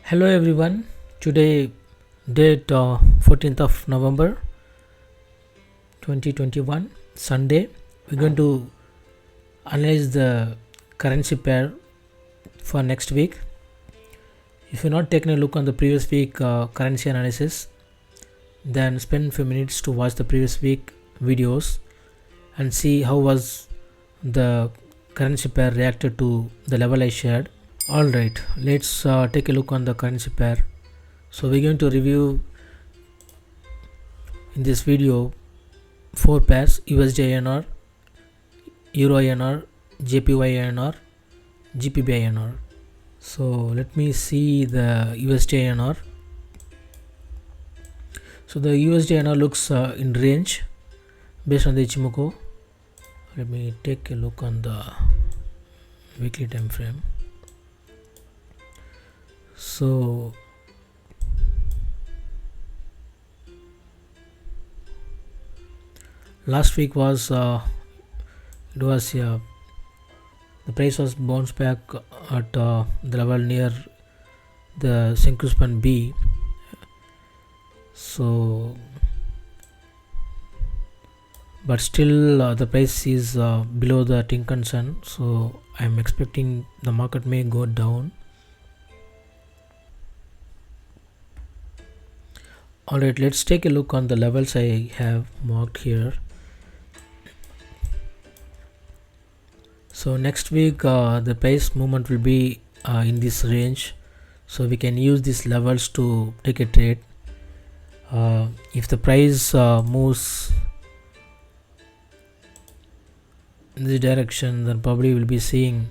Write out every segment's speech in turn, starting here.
Hello everyone. Today date 14th of November 2021 Sunday. We're going to analyze the currency pair for next week. If you're not taking a look on the previous week currency analysis, then spend few minutes to watch the previous week videos and see how was the currency pair reacted to the level I shared. Alright, let's take a look on the currency pair. So we're going to review in this video 4 pairs: USD-INR, EUR-INR, JPY-INR, GBP-INR. So let me see the USD-INR. So the USD-INR looks in range based on the Ichimoku. Let me take a look on the weekly time frame. So last week was the price was bounced back at the level near the Senku span B. So but still the price is below the Tinkan-san, so I'm expecting the market may go down. Alright, let's take a look on the levels I have marked here. So next week the price movement will be in this range, so we can use these levels to take a trade. If the price moves in this direction, then probably we'll be seeing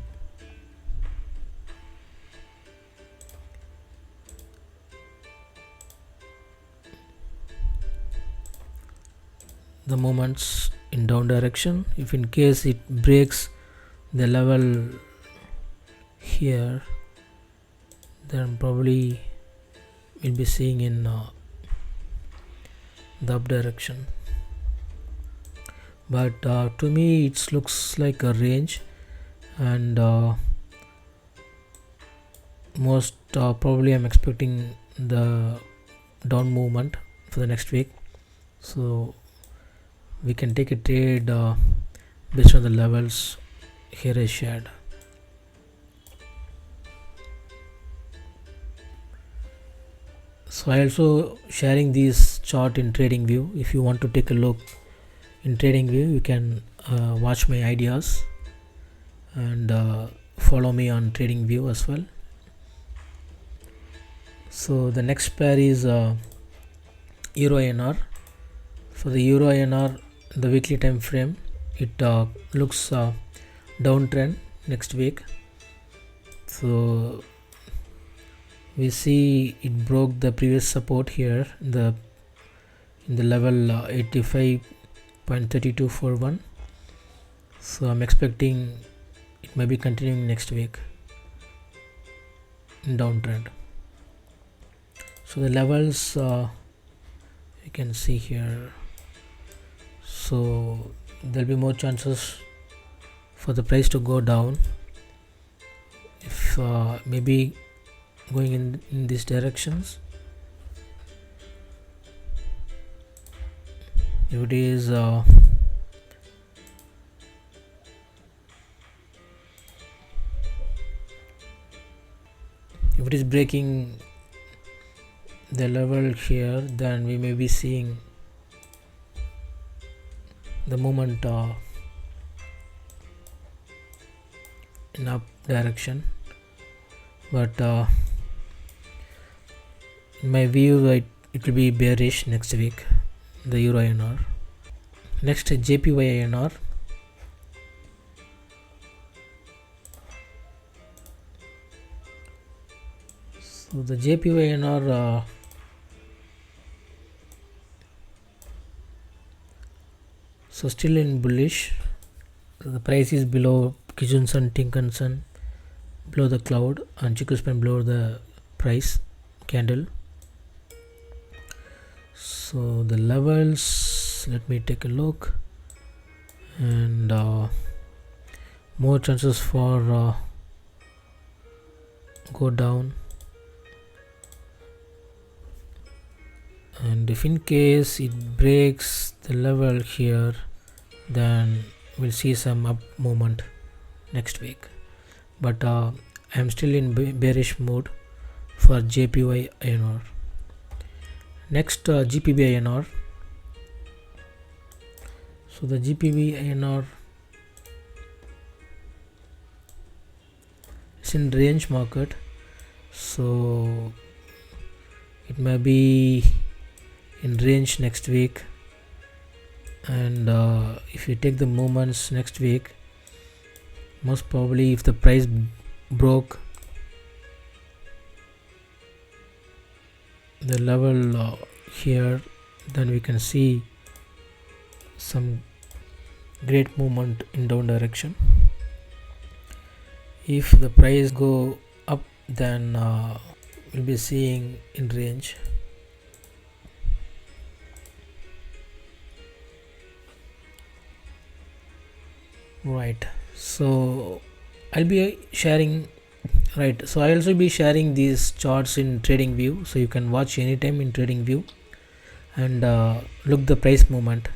the movements in down direction. If in case it breaks the level here, then probably we'll be seeing in the up direction. But to me it looks like a range, and most probably I'm expecting the down movement for the next week, so we can take a trade based on the levels here I shared. So I also sharing this chart in TradingView. If you want to take a look in TradingView, you can watch my ideas and follow me on TradingView as well. So the next pair is EUR-INR. For the EUR-INR, the weekly time frame, it looks downtrend next week. So we see it broke the previous support here in the level 85.3241. so I'm expecting it may be continuing next week in downtrend. So the levels you can see here, so there'll be more chances for the price to go down if maybe going in these directions. If it is breaking the level here, then we may be seeing the movement in up direction. But in my view it will be bearish next week, the EUR-INR. Next, JPY-INR. So the JPY-INR so still in bullish. So the price is below Kijun-san, Tinkan-san, below the cloud, and Chiku span below the price candle. So the levels, let me take a look, and more chances for go down and if in case it breaks the level here, then we'll see some up movement next week. But I am still in bearish mode for JPY-INR. Next, GBP-INR. So the GBP-INR is in range market, so it may be in range next week. And if you take the movements next week, most probably if the price broke the level here, then we can see some great movement in down direction. If the price go up, then we'll be seeing in range. Right, so I'll be sharing, right, so I'll also be sharing these charts in trading view, so you can watch anytime in trading view and look the price movement.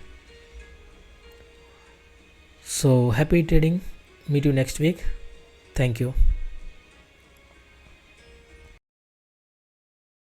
So happy trading, meet you next week. Thank you.